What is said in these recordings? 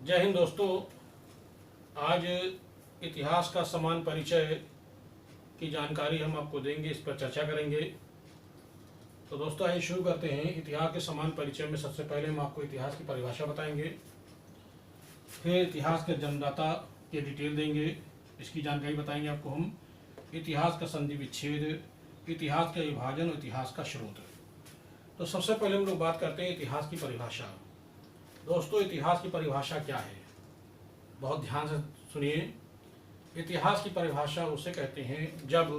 जय हिंद दोस्तों। आज इतिहास का समान परिचय की जानकारी हम आपको देंगे, इस पर चर्चा करेंगे। तो दोस्तों आइए शुरू करते हैं। इतिहास के समान परिचय में सबसे पहले हम आपको इतिहास की परिभाषा बताएंगे, फिर इतिहास के जन्मदाता के डिटेल देंगे, इसकी जानकारी बताएंगे आपको हम। इतिहास का संधि विच्छेद, इतिहास का विभाजन और इतिहास का स्रोत। तो सबसे पहले हम लोग बात करते हैं इतिहास की परिभाषा। दोस्तों इतिहास की परिभाषा क्या है, बहुत ध्यान से सुनिए। इतिहास की परिभाषा उसे कहते हैं जब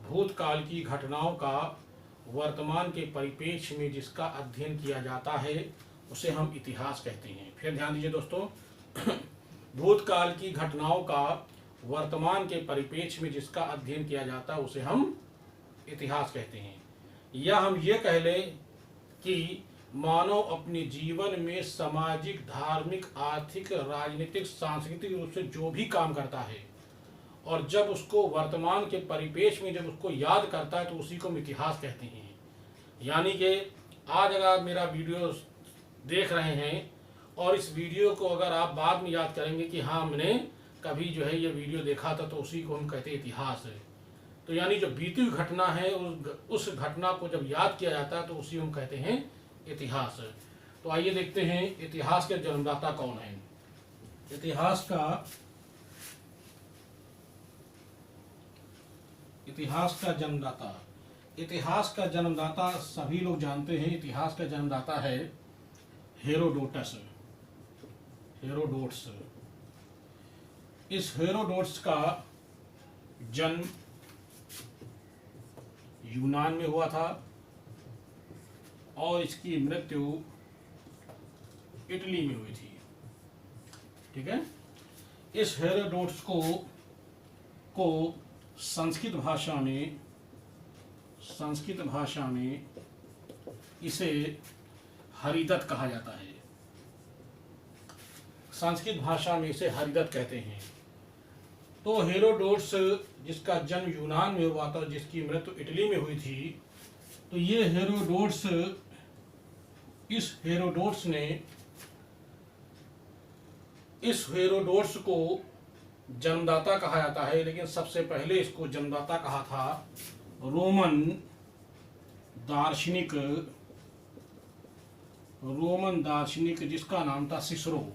भूतकाल की घटनाओं का वर्तमान के परिप्रेक्ष्य में जिसका अध्ययन किया जाता है उसे हम इतिहास कहते हैं। फिर ध्यान दीजिए दोस्तों, भूतकाल की घटनाओं का वर्तमान के परिप्रेक्ष्य में जिसका अध्ययन किया जाता है उसे हम इतिहास कहते हैं। या हम ये कह लें कि मानव अपने जीवन में सामाजिक, धार्मिक, आर्थिक, राजनीतिक, सांस्कृतिक रूप से जो भी काम करता है और जब उसको वर्तमान के परिप्रेक्ष्य में जब उसको याद करता है तो उसी को हम इतिहास कहते हैं। यानी कि आज अगर आप मेरा वीडियो देख रहे हैं और इस वीडियो को अगर आप बाद में याद करेंगे कि हाँ हमने कभी जो है ये वीडियो देखा था, तो उसी को हम कहते हैं इतिहास है। तो यानी जो बीती हुई घटना है उस घटना को जब याद किया जाता है तो उसी हम कहते हैं इतिहास। तो आइए देखते हैं इतिहास के जन्मदाता कौन है। इतिहास का जन्मदाता सभी लोग जानते हैं। इतिहास का जन्मदाता है हेरोडोटस। इस हेरोडोटस का जन्म यूनान में हुआ था और इसकी मृत्यु इटली में हुई थी। ठीक है। इस हेरोडोटस को संस्कृत भाषा में इसे हरिदत्त कहा जाता है। संस्कृत भाषा में इसे हरिदत्त कहते हैं। तो हेरोडोटस जिसका जन्म यूनान में हुआ था, जिसकी मृत्यु इटली में हुई थी, तो ये इस हेरोडोटस को जन्मदाता कहा जाता है। लेकिन सबसे पहले इसको जन्मदाता कहा था रोमन दार्शनिक जिसका नाम था सिसरो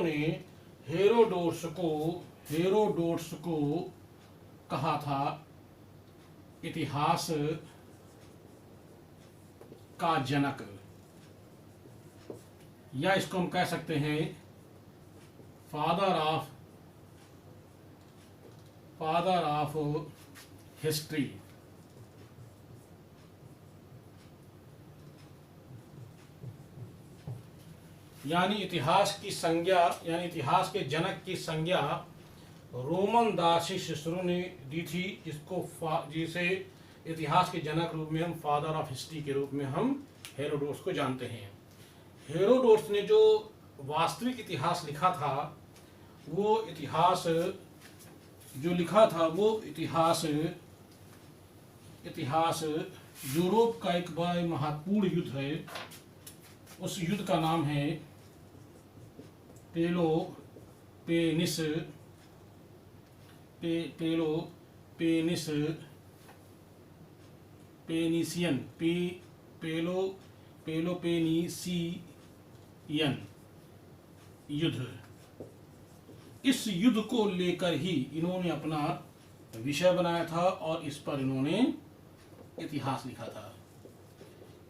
ने हेरोडोटस को कहा था इतिहास का जनक, या इसको हम कह सकते हैं फादर ऑफ हिस्ट्री। यानी इतिहास की संज्ञा, यानी इतिहास के जनक की संज्ञा रोमन दार्शनिक सिसरो ने दी थी, जिसे इतिहास के जनक रूप में हम फादर ऑफ हिस्ट्री के रूप में हम हेरोडोटस को जानते हैं। हेरोडोटस ने जो वास्तविक इतिहास लिखा था वो इतिहास यूरोप का एक बड़ा महत्वपूर्ण युद्ध है। उस युद्ध का नाम है पेलोपेनीसियन युद्ध। इस युद्ध को लेकर ही इन्होंने अपना विषय बनाया था और इस पर इन्होंने इतिहास लिखा था।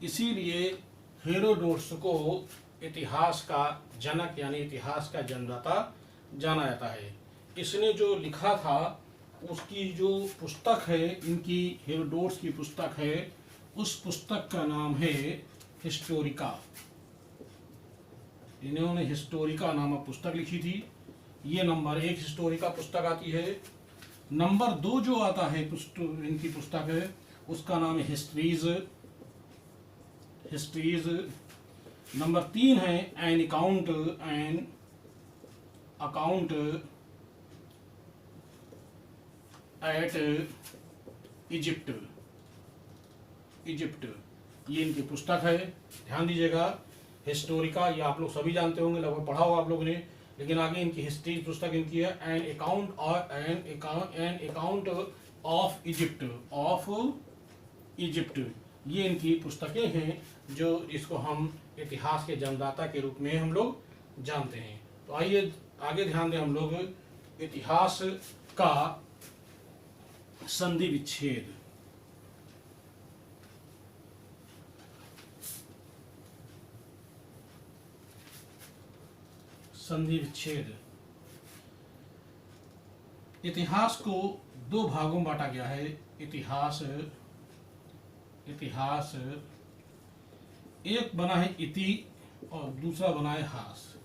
इसीलिए हेरोडोटस को इतिहास का जनक यानी इतिहास का जन्मदाता जाना जाता है। इसने जो लिखा था उसकी जो पुस्तक है, इनकी हेरोडोटस की पुस्तक है, उस पुस्तक का नाम है हिस्टोरिका। इन्होंने हिस्टोरिका नामक पुस्तक लिखी थी। ये नंबर 1 हिस्टोरिका पुस्तक आती है। नंबर 2 जो आता है इनकी पुस्तक है उसका नाम है हिस्ट्रीज। नंबर 3 है an account at Egypt. Egypt, ये इनकी पुस्तक है। ध्यान दीजिएगा, हिस्टोरिका, ये आप लोग सभी जानते होंगे, लगभग पढ़ा होगा आप लोगों ने, लेकिन आगे इनकी हिस्ट्री पुस्तक इनकी है एन अकाउंट ऑफ इजिप्ट, ये इनकी पुस्तकें हैं जो इसको हम इतिहास के जन्मदाता के रूप में हम लोग जानते हैं। तो आइए आगे ध्यान दें हम लोग इतिहास का संधि विच्छेद। संधि विच्छेद, इतिहास को दो भागों में बांटा गया है। इतिहास एक बना है इति और दूसरा बना है हास।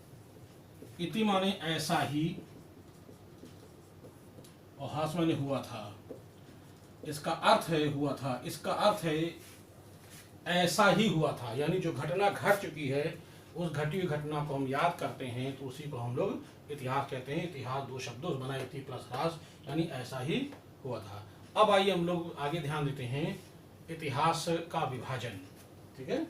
इति माने ऐसा ही और हास माने हुआ था। इसका अर्थ है हुआ था, इसका अर्थ है ऐसा ही हुआ था, यानी जो घटना घट चुकी है उस घटी हुई घटना को हम याद करते हैं तो उसी को हम लोग इतिहास कहते हैं। इतिहास दो शब्दों से बना, इति प्लस हास, यानी ऐसा ही हुआ था। अब आइए हम लोग आगे ध्यान देते हैं इतिहास का विभाजन। ठीक है,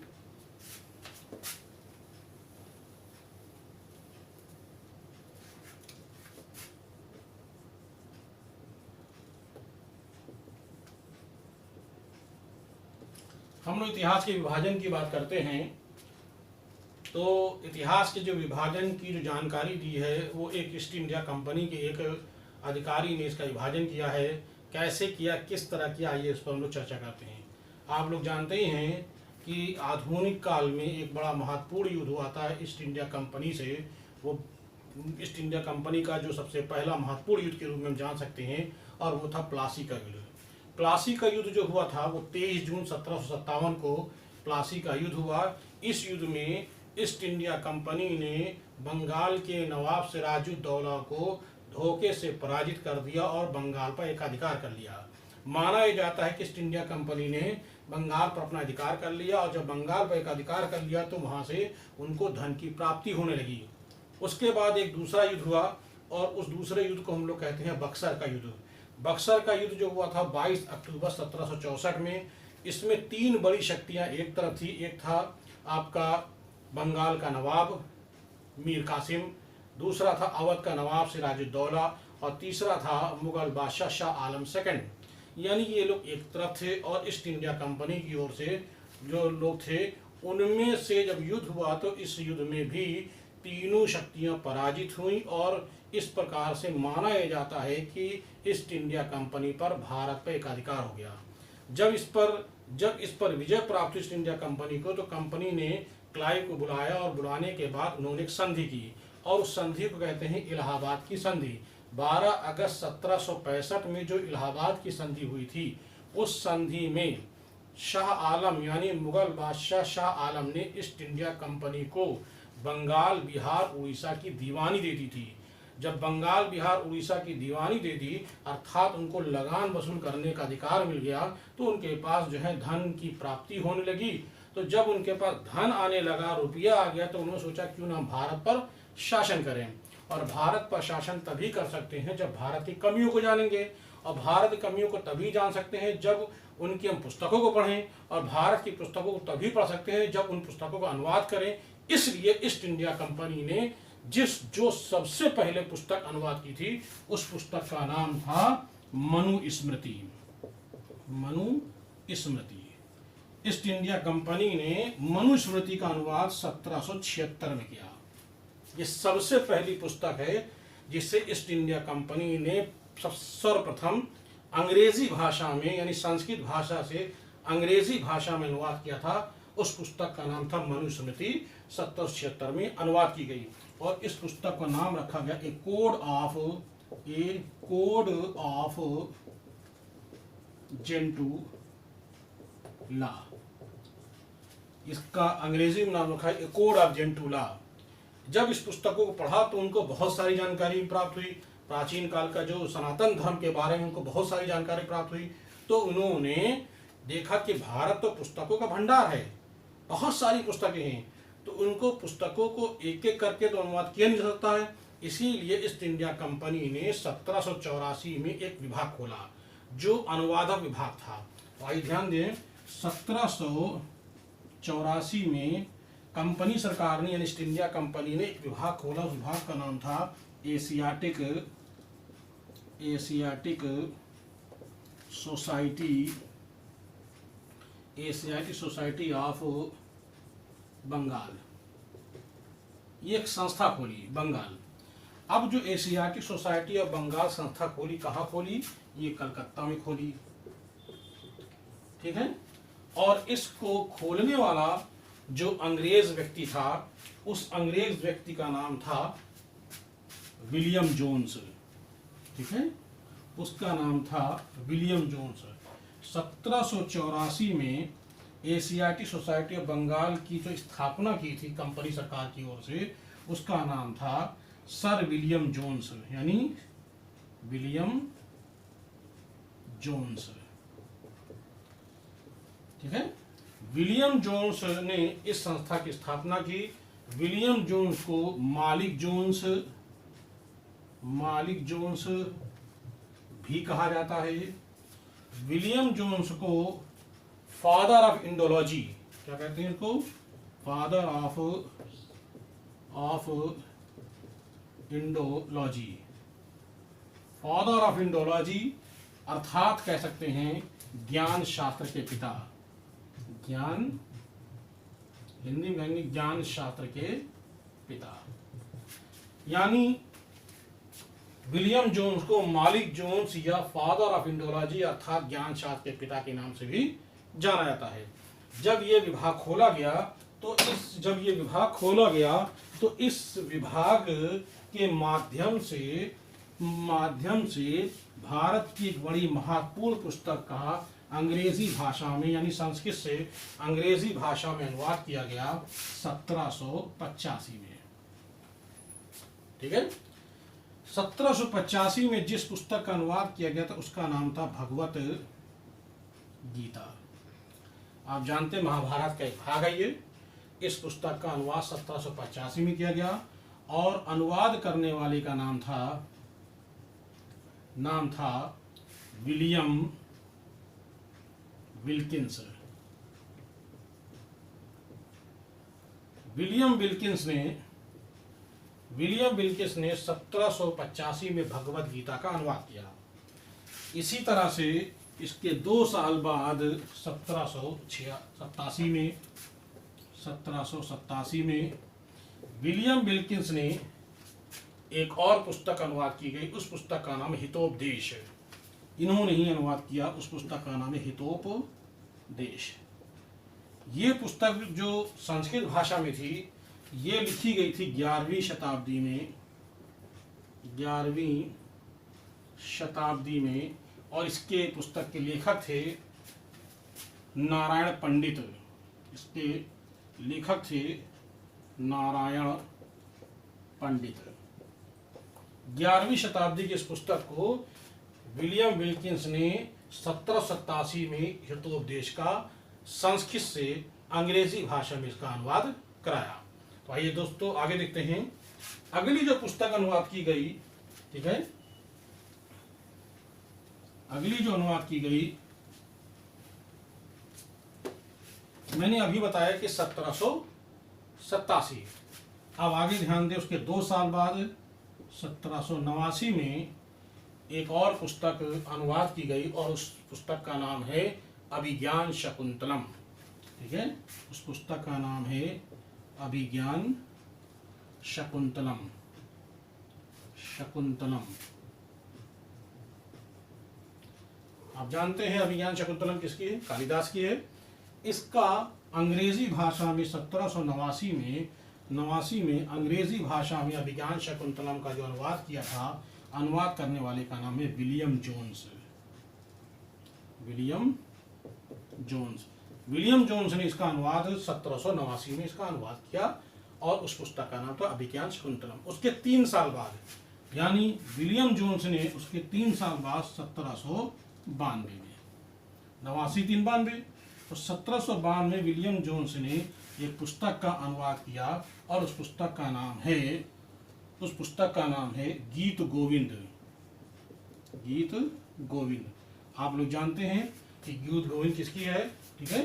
हम लोग इतिहास के विभाजन की बात करते हैं तो इतिहास के जो विभाजन की जो जानकारी दी है वो एक ईस्ट इंडिया कंपनी के एक अधिकारी ने इसका विभाजन किया है। कैसे किया, किस तरह किया, आइए इस पर हम लोग चर्चा करते हैं। आप लोग जानते ही हैं कि आधुनिक काल में एक बड़ा महत्वपूर्ण युद्ध हुआ था ईस्ट इंडिया कंपनी से। वो ईस्ट इंडिया कंपनी का जो सबसे पहला महत्वपूर्ण युद्ध के रूप में हम जान सकते हैं, और वो था प्लासी का युद्ध। प्लासी का युद्ध जो हुआ था वो 23 जून 1757 को प्लासी का युद्ध हुआ। इस युद्ध में ईस्ट इंडिया कंपनी ने बंगाल के नवाब सिराजुद्दौला को धोखे से पराजित कर दिया और बंगाल पर एकाधिकार कर लिया। माना यह जाता है कि ईस्ट इंडिया कंपनी ने बंगाल पर अपना अधिकार कर लिया, और जब बंगाल पर एकाधिकार कर लिया तो वहां से उनको धन की प्राप्ति होने लगी। उसके बाद एक दूसरा युद्ध हुआ, और उस दूसरे युद्ध को हम लोग कहते हैं बक्सर का युद्ध। बक्सर का युद्ध जो हुआ था 22 अक्टूबर 1764 में। इसमें तीन बड़ी शक्तियां एक तरफ थी। एक था आपका बंगाल का नवाब मीर कासिम, दूसरा था अवध का नवाब सिराजुद्दौला, और तीसरा था मुगल बादशाह शाह आलम सेकंड। यानी ये लोग एक तरफ थे, और ईस्ट इंडिया कंपनी की ओर से जो लोग थे उनमें से जब युद्ध हुआ तो इस युद्ध में भी तीनों शक्तियां पराजित हुई, और इस प्रकार से माना यह जाता है कि ईस्ट इंडिया कंपनी पर भारत पर एकाधिकार हो गया। जब इस पर विजय प्राप्त ईस्ट इंडिया कंपनी को, तो कंपनी ने क्लाइव को बुलाया, और बुलाने के बाद उन्होंने एक संधि की, और उस संधि को कहते हैं इलाहाबाद की संधि। 12 अगस्त 1765 में जो इलाहाबाद की संधि हुई थी, उस संधि में शाह आलम यानी मुगल बादशाह शाह आलम ने ईस्ट इंडिया कंपनी को बंगाल, बिहार, उड़ीसा की दीवानी दे दी थी। जब बंगाल, बिहार, उड़ीसा की दीवानी दे दी, अर्थात उनको लगान वसूल करने का अधिकार मिल गया, तो उनके पास जो है धन की प्राप्ति होने लगी। तो जब उनके पास धन आने लगा, रुपया आ गया, तो उन्होंने सोचा क्यों ना भारत पर शासन करें। और भारत पर शासन तभी कर सकते हैं जब भारत की कमियों को जानेंगे, और भारत की कमियों को तभी जान सकते हैं जब उनकी हम पुस्तकों को पढ़ें, और भारत की पुस्तकों को तभी पढ़ सकते हैं जब उन पुस्तकों का अनुवाद करें। इसलिए ईस्ट इंडिया कंपनी ने जो सबसे पहले पुस्तक अनुवाद की थी, उस पुस्तक का नाम था Manusmriti. Manusmriti, east India company ने मनुस्मृति का अनुवाद 1776 में किया। ये सबसे पहली पुस्तक है जिसे ईस्ट इंडिया कंपनी ने सर्वप्रथम अंग्रेजी भाषा में, यानी संस्कृत भाषा से अंग्रेजी भाषा में अनुवाद किया था। उस पुस्तक का नाम था मनुस्मृति, 1776 में अनुवाद की गई, और इस पुस्तक का नाम रखा गया ए कोड ऑफ जेंटू लॉ। इसका अंग्रेजी में नाम रखा है ए कोड ऑफ जेंटू लॉ। जब इस पुस्तकों को पढ़ा तो उनको बहुत सारी जानकारी प्राप्त हुई। प्राचीन काल का जो सनातन धर्म के बारे में उनको बहुत सारी जानकारी प्राप्त हुई। तो उन्होंने देखा कि भारत तो पुस्तकों का भंडार है, बहुत सारी पुस्तकें हैं, तो उनको पुस्तकों को एक एक करके तो अनुवाद किया नहीं जा सकता है। इसीलिए ईस्ट इंडिया कंपनी ने 1784 में एक विभाग खोला जो अनुवादक विभाग था। तो आइए ध्यान दें, 1784 में कंपनी सरकार ने यानी ईस्ट इंडिया कंपनी ने एक विभाग खोला। उस विभाग का नाम था एशियाटिक सोसाइटी ऑफ बंगाल। ये एक संस्था खोली बंगाल। अब जो एशियाटिक सोसाइटी ऑफ बंगाल संस्था खोली, कहाँ खोली? ये कलकत्ता में खोली, ठीक है। और इसको खोलने वाला जो अंग्रेज व्यक्ति था, उस अंग्रेज व्यक्ति का नाम था विलियम जोन्स, ठीक है, उसका नाम था विलियम जोन्स। 1784 में एशियाटिक सोसाइटी ऑफ बंगाल की जो स्थापना की थी कंपनी सरकार की ओर से, उसका नाम था सर विलियम जोन्स, यानी विलियम जोन्स, ठीक है। विलियम जोन्स ने इस संस्था की स्थापना की। विलियम जोन्स को मालिक जोन्स भी कहा जाता है। विलियम जोन्स को फादर ऑफ इंडोलॉजी, क्या कहते हैं इसको? Father of Indology, father of Indology अर्थात कह सकते हैं ज्ञान शास्त्र के पिता। ज्ञान, हिंदी में कहेंगे ज्ञान शास्त्र के पिता। यानी विलियम जोन्स को मालिक जोन्स या फादर ऑफ इंडोलॉजी अर्थात ज्ञान शास्त्र के पिता के नाम से भी जाना जाता है। जब ये विभाग खोला गया तो इस विभाग के माध्यम से भारत की एक बड़ी महत्वपूर्ण पुस्तक का अंग्रेजी भाषा में यानी संस्कृत से अंग्रेजी भाषा में अनुवाद किया गया 1785 में, ठीक है। 1785 में जिस पुस्तक का अनुवाद किया गया था उसका नाम था भगवत गीता। आप जानते हैं महाभारत का एक भाग है ये। इस पुस्तक का अनुवाद 1785 में किया गया और अनुवाद करने वाले का नाम था विलियम विल्किंस। विलियम विल्किंस ने 1785 में भगवत गीता का अनुवाद किया। इसी तरह से इसके 2 साल बाद 1787 में विलियम विल्किंस ने एक और पुस्तक अनुवाद की गई। उस पुस्तक का नाम हितोपदेश। इन्होंने ही अनुवाद किया। उस पुस्तक का नाम है हितोपदेश। ये पुस्तक जो संस्कृत भाषा में थी, ये लिखी गई थी 11वीं शताब्दी में और इसके पुस्तक के लेखक थे नारायण पंडित। इसके लेखक थे नारायण पंडित। 11वीं शताब्दी की इस पुस्तक को विलियम विल्किंस ने 1787 में हितोपदेश का संस्कृत से अंग्रेजी भाषा में इसका अनुवाद कराया। तो आइए दोस्तों आगे देखते हैं। अगली जो पुस्तक अनुवाद की गई, ठीक है, अगली जो अनुवाद की गई मैंने अभी बताया कि 1787। अब आगे ध्यान दें, उसके 2 साल बाद 1789 में एक और पुस्तक अनुवाद की गई और उस पुस्तक का नाम है अभिज्ञान शकुंतलम, ठीक है। उस पुस्तक का नाम है अभिज्ञान शकुंतलम। आप जानते हैं अभिज्ञान शकुंतलम किसकी है? कालिदास की है। इसका अंग्रेजी भाषा में 1789 में अंग्रेजी भाषा में अभिज्ञान शकुंतलम का जो अनुवाद किया था, अनुवाद करने वाले का नाम है विलियम जोन्स। विलियम जोन्स ने इसका अनुवाद 1789 में इसका अनुवाद किया और उस पुस्तक का नाम था अभिज्ञान शकुंतलम। उसके 3 साल बाद, यानी विलियम जोन्स ने उसके 3 साल बाद 1792 में, 89 392, तो 1792 में विलियम जोन्स ने एक पुस्तक का अनुवाद किया और उस पुस्तक का नाम है गीत गोविंद। आप लोग जानते हैं कि गीत गोविंद किसकी है, ठीक है।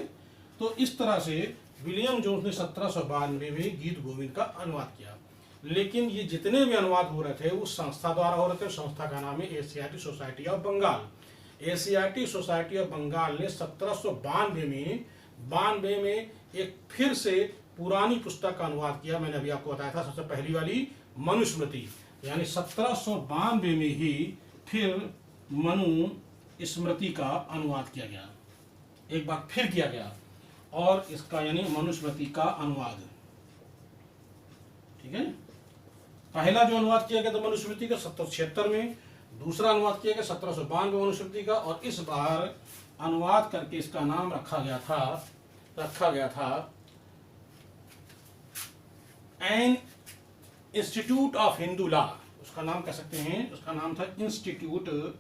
तो इस तरह से विलियम जोन्स ने 1792 में गीत गोविंद का अनुवाद किया। लेकिन ये जितने भी अनुवाद हो रहे थे वो संस्था द्वारा हो रहे थे। संस्था का नाम है Asiatic society of Bengal. Asiatic society of Bengal ने 1792 में एक फिर से पुरानी पुस्तक का अनुवाद किया। मैंने अभी आपको बताया था सबसे पहली वाली मनुस्मृति, यानी 1792 में ही फिर मनुस्मृति का अनुवाद किया गया, एक बार फिर किया गया। और इसका यानी मनुस्मृति का अनुवाद, ठीक है। पहला जो अनुवाद किया गया था मनुस्मृति का 1776 में, दूसरा अनुवाद किया गया 1792 मनुस्मृति का, और इस बार अनुवाद करके इसका नाम रखा गया था an institute of Hindu law. उसका नाम कह सकते हैं, उसका नाम था इंस्टीट्यूट्स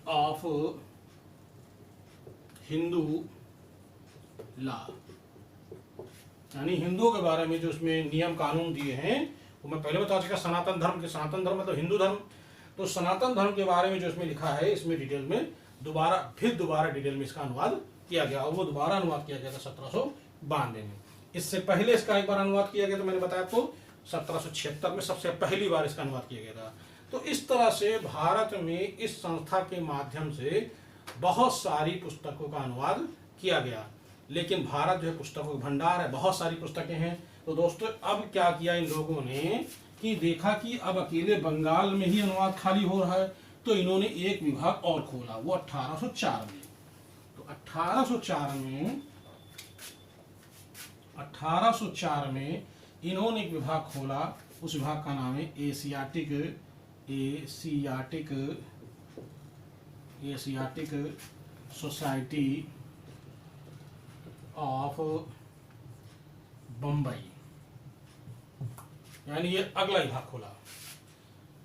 ऑफ हिंदू लॉ, यानी हिंदुओं के बारे में जो उसमें नियम कानून दिए हैं वो मैं पहले बता चुका। सनातन धर्म के, सनातन धर्म मतलब हिंदू धर्म, तो सनातन धर्म के बारे में जो इसमें लिखा है, इसमें डिटेल में दोबारा डिटेल में इसका अनुवाद किया गया। और वो दोबारा अनुवाद किया गया था 1792 में। इससे पहले इसका एक बार अनुवाद किया गया था, मैंने बताया आपको 1776 में सबसे पहली बार इसका अनुवाद किया गया था। तो इस तरह से भारत में इस संस्था के माध्यम से बहुत सारी पुस्तकों का अनुवाद किया गया। लेकिन भारत जो है पुस्तकों का भंडार है, बहुत सारी पुस्तकें हैं। तो दोस्तों अब क्या किया इन लोगों ने कि देखा कि अब अकेले बंगाल में ही अनुवाद खाली हो रहा है, तो इन्होंने एक विभाग और खोला, वो 1804 में। तो 1804 में इन्होंने एक विभाग खोला। उस विभाग का नाम है एशियाटिक सोसाइटी ऑफ बम्बई, यानी ये अगला विभाग खोला।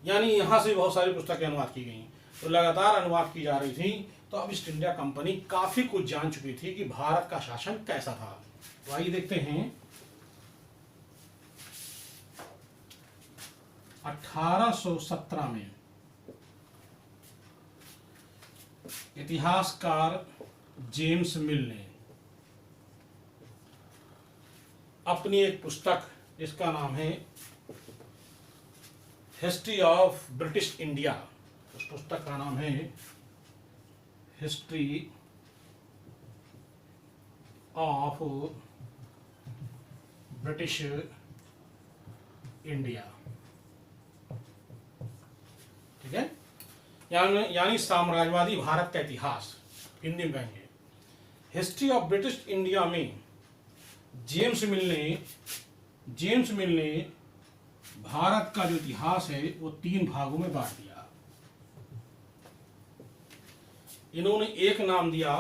यानी यहाँ से बहुत सारी पुस्तकें अनुवाद की गई। तो लगातार अनुवाद की जा रही थी। तो अब ईस्ट इंडिया कंपनी काफी कुछ जान चुकी थी कि भारत का शासन कैसा था। तो आइए देखते हैं 1817 में इतिहासकार जेम्स मिल ने अपनी एक पुस्तक, जिसका नाम है हिस्ट्री ऑफ ब्रिटिश इंडिया, उस पुस्तक का नाम है हिस्ट्री ऑफ ब्रिटिश इंडिया, ठीक है। यानी साम्राज्यवादी भारत का इतिहास, हिंदी में कहेंगे। हिस्ट्री ऑफ ब्रिटिश इंडिया में जेम्स मिल ने भारत का जो इतिहास है वो 3 भागों में बांट दिया। इन्होंने एक नाम दिया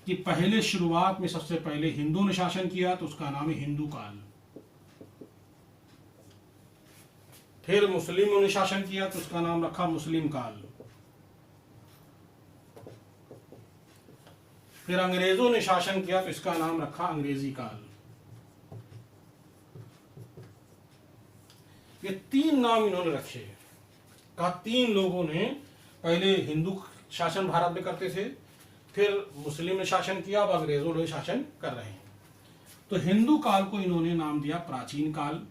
कि पहले शुरुआत में सबसे पहले हिंदू ने शासन किया, तो उसका नाम है हिंदू काल। फिर मुस्लिमों ने शासन किया, तो उसका नाम रखा मुस्लिम काल। फिर अंग्रेजों ने शासन किया, तो इसका नाम रखा अंग्रेजी काल। ये 3 नाम इन्होंने रखे। कहा 3 लोगों ने, पहले हिंदू शासन भारत में करते थे, फिर मुस्लिम ने शासन किया, अब अंग्रेजों ने शासन कर रहे हैं। तो हिंदू काल को इन्होंने नाम दिया प्राचीन काल,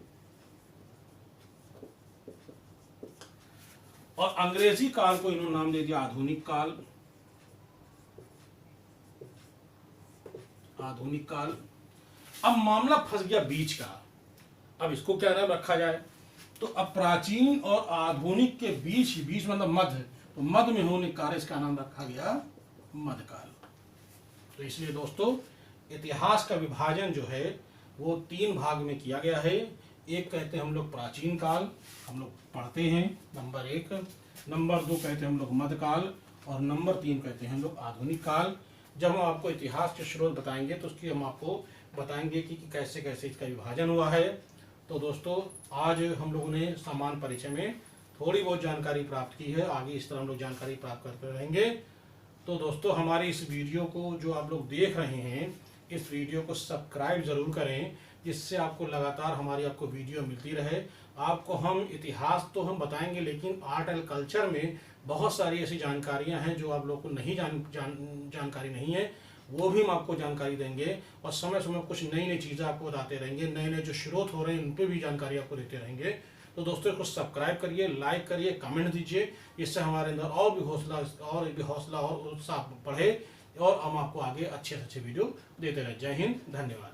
और अंग्रेजी काल को इन्होंने नाम दे दिया आधुनिक काल। अब मामला फंस गया बीच का। अब इसको क्या नाम रखा जाए? तो अब प्राचीन और आधुनिक के बीच मतलब मध्य, तो मध्य में होने कारण इसका नाम रखा गया मध्यकाल। तो इसलिए दोस्तों इतिहास का विभाजन जो है वो 3 भाग में किया गया है। एक कहते हैं हम लोग प्राचीन काल, हम लोग पढ़ते हैं, नंबर 1। नंबर 2 कहते हैं हम लोग मध्यकाल, और नंबर 3 कहते हैं हम लोग आधुनिक काल। जब हम आपको इतिहास के स्रोत बताएंगे तो उसकी हम आपको बताएंगे कि कैसे कैसे इसका विभाजन हुआ है। तो दोस्तों आज हम लोगों ने सामान्य परिचय में थोड़ी बहुत जानकारी प्राप्त की है। आगे इस तरह हम लोग जानकारी प्राप्त करते रहेंगे। तो दोस्तों हमारी इस वीडियो को जो आप लोग देख रहे हैं, इस वीडियो को सब्सक्राइब ज़रूर करें, जिससे आपको लगातार हमारी आपको वीडियो मिलती रहे। आपको हम इतिहास तो हम बताएंगे, लेकिन आर्ट एंड कल्चर में बहुत सारी ऐसी जानकारियां हैं जो आप लोगों को नहीं जानकारी नहीं है, वो भी हम आपको जानकारी देंगे। और समय समय कुछ नई नई चीज़ें आपको बताते रहेंगे, नए नए जो स्रोत हो रहे हैं उन पर भी जानकारी आपको देते रहेंगे। तो दोस्तों इसको सब्सक्राइब करिए, लाइक करिए, कमेंट दीजिए, इससे हमारे अंदर और भी हौसला और उत्साह बढ़े और हम आपको आगे अच्छे से अच्छे वीडियो देते रहे। जय हिंद, धन्यवाद।